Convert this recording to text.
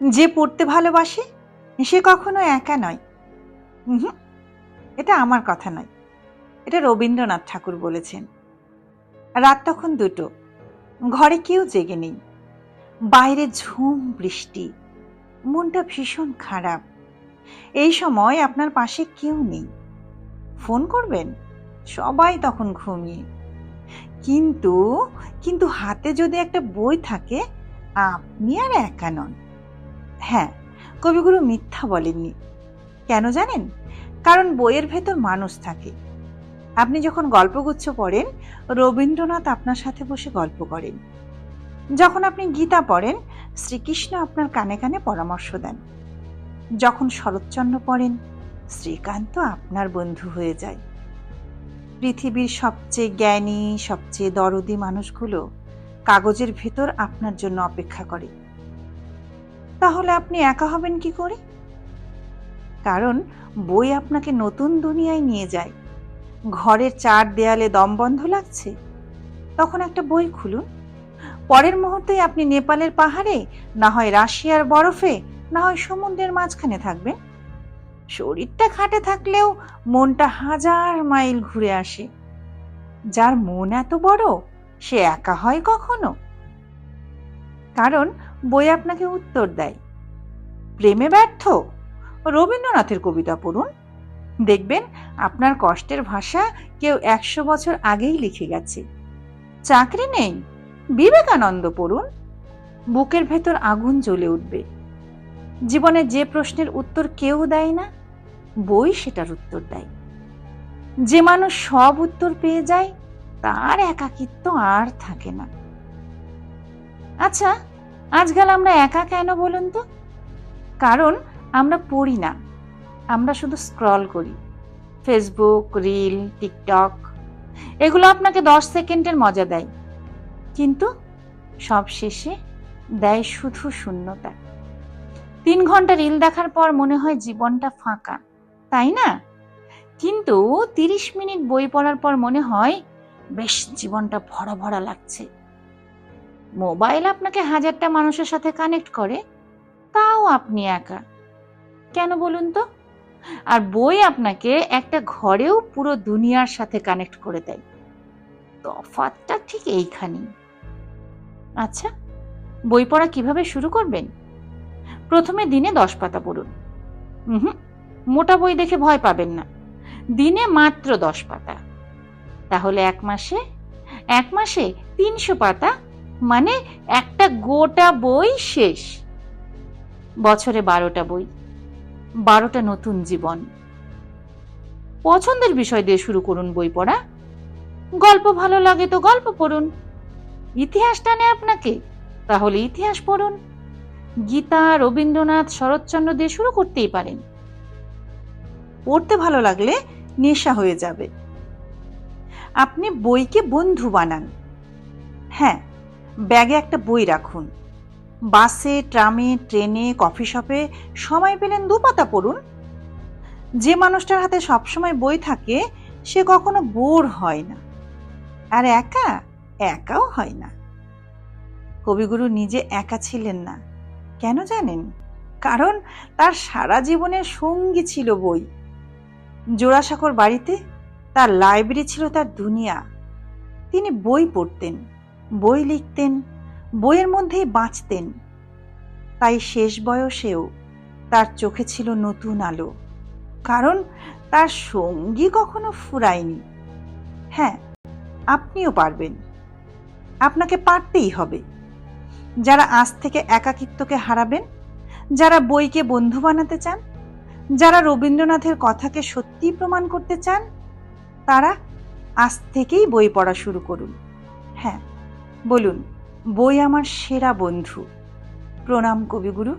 যে পড়তে ভালোবাসে সে কখনো একা নয়। হুম, এটা আমার কথা নয়, এটা রবীন্দ্রনাথ ঠাকুর বলেছেন। রাত তখন 2টো, ঘরে কেউ জেগে নেই, বাইরে ঝুম বৃষ্টি, মনটা ভীষণ খারাপ। এই সময় আপনার পাশে কেউ নেই। ফোন করবেন, সবাই তখন ঘুমিয়ে। কিন্তু কিন্তু হাতে যদি একটা বই থাকে, আপনি আর একা নন। হ্যাঁ, কবিগুরু মিথ্যা বলেননি। কেন জানেন? কারণ বইয়ের ভেতর মানুষ থাকে। আপনি যখন গল্পগুচ্ছ পড়েন, রবীন্দ্রনাথ আপনার সাথে বসে গল্প করেন। যখন আপনি গীতা পড়েন, শ্রীকৃষ্ণ আপনার কানে কানে পরামর্শ দেন। যখন শরৎচন্দ্র পড়েন, শ্রীকান্ত আপনার বন্ধু হয়ে যায়। পৃথিবীর সবচেয়ে জ্ঞানী, সবচেয়ে দরদি মানুষগুলো কাগজের ভেতর আপনার জন্য অপেক্ষা করে। তাহলে আপনি একা হবেন কি করে? কারণ বই আপনাকে নতুন দুনিয়ায় নিয়ে যায়। ঘরের 4 দেয়ালে দম বন্ধ লাগছে, তখন একটা বই খুলুন। পরের মুহূর্তেই আপনি নেপালের পাহাড়ে, না হয় রাশিয়ার বরফে, না হয় সমুদ্রের মাঝখানে থাকবেন। শরীরটা খাটে থাকলেও মনটা 1000 মাইল ঘুরে আসে। যার মন এত বড়, সে একা হয় কখনো? কারণ বই আপনাকে উত্তর দেয়। প্রেমে ব্যর্থ? রবীন্দ্রনাথের কবিতা পড়ুন, দেখবেন আপনার কষ্টের ভাষা কেউ 100 বছর আগেই লিখে গেছে। চাকরি নেই? বিবেকানন্দ পড়ুন, বুকের ভেতর আগুন জ্বলে উঠবে। জীবনে যে প্রশ্নের উত্তর কেউ দেয় না, বই সেটার উত্তর দেয়। যে মানুষ সব উত্তর পেয়ে যায়, তার একাকিত্ব আর থাকে না। আচ্ছা, আজকাল আমরা একা কেন বলুন তো? কারণ আমরা পড়ি না, আমরা শুধু স্ক্রল করি। ফেসবুক, রিল, টিকটক, এগুলো আপনাকে 10 সেকেন্ডের মজা দেয়, কিন্তু সব শেষে দেয় শুধু শূন্যতা। 3 ঘন্টা রিল দেখার পর মনে হয় জীবনটা ফাঁকা, তাই না? কিন্তু 30 মিনিট বই পড়ার পর মনে হয় বেশ জীবনটা ভরা ভরা লাগছে। মোবাইল আপনাকে 1000টা মানুষের সাথে কানেক্ট করে, তাও আপনি একা কেন বলুন তো? আর বই আপনাকে একটা ঘরেও পুরো দুনিয়ার সাথে কানেক্ট করে দেয়। তফাৎটা ঠিক এইখানেই। আচ্ছা, বই পড়া কিভাবে শুরু করবেন? প্রথমে দিনে 10 পাতা পড়ুন। মোটা বই দেখে ভয় পাবেন না, দিনে মাত্র 10 পাতা। তাহলে এক মাসে 300 পাতা, মানে একটা গোটা বই শেষ। বছরে 12টা বই, 12টা নতুন জীবন। পছন্দের বিষয় দিয়ে শুরু করুন বই পড়া। গল্প ভালো লাগে তো গল্প পড়ুন। ইতিহাস টানে আপনাকে? তাহলে ইতিহাস পড়ুন। গীতা, রবীন্দ্রনাথ, শরৎচন্দ্র দিয়ে শুরু করতেই পারেন। পড়তে ভালো লাগলে নেশা হয়ে যাবে। আপনি বইকে বন্ধু বানান। হ্যাঁ, ব্যাগে একটা বই রাখুন। বাসে, ট্রামে, ট্রেনে, কফি শপে সময় পেলেন 2 পাতা পড়ুন। যে মানুষটার হাতে সবসময় বই থাকে, সে কখনো বোর হয় না, আর একাও হয় না। কবিগুরু নিজে একা ছিলেন না, কেন জানেন? কারণ তার সারা জীবনের সঙ্গী ছিল বই। জোড়াসাঁকোর বাড়িতে তার লাইব্রেরি ছিল তার দুনিয়া। তিনি বই পড়তেন, বই লিখতেন, বইয়ের মধ্যেই বাঁচতেন। তাই শেষ বয়সেও তার চোখে ছিল নতুন আলো, কারণ তার সঙ্গী কখনো ফুরায়নি। হ্যাঁ, আপনিও পারবেন, আপনাকে পারতেই হবে। যারা আজ থেকে একাকিত্বকে হারাবেন, যারা বইকে বন্ধু বানাতে চান, যারা রবীন্দ্রনাথের কথাকে সত্যি প্রমাণ করতে চান, তারা আজ থেকেই বই পড়া শুরু করুন। হ্যাঁ, বলুন, বই আমার সেরা বন্ধু। প্রণাম কবিগুরু।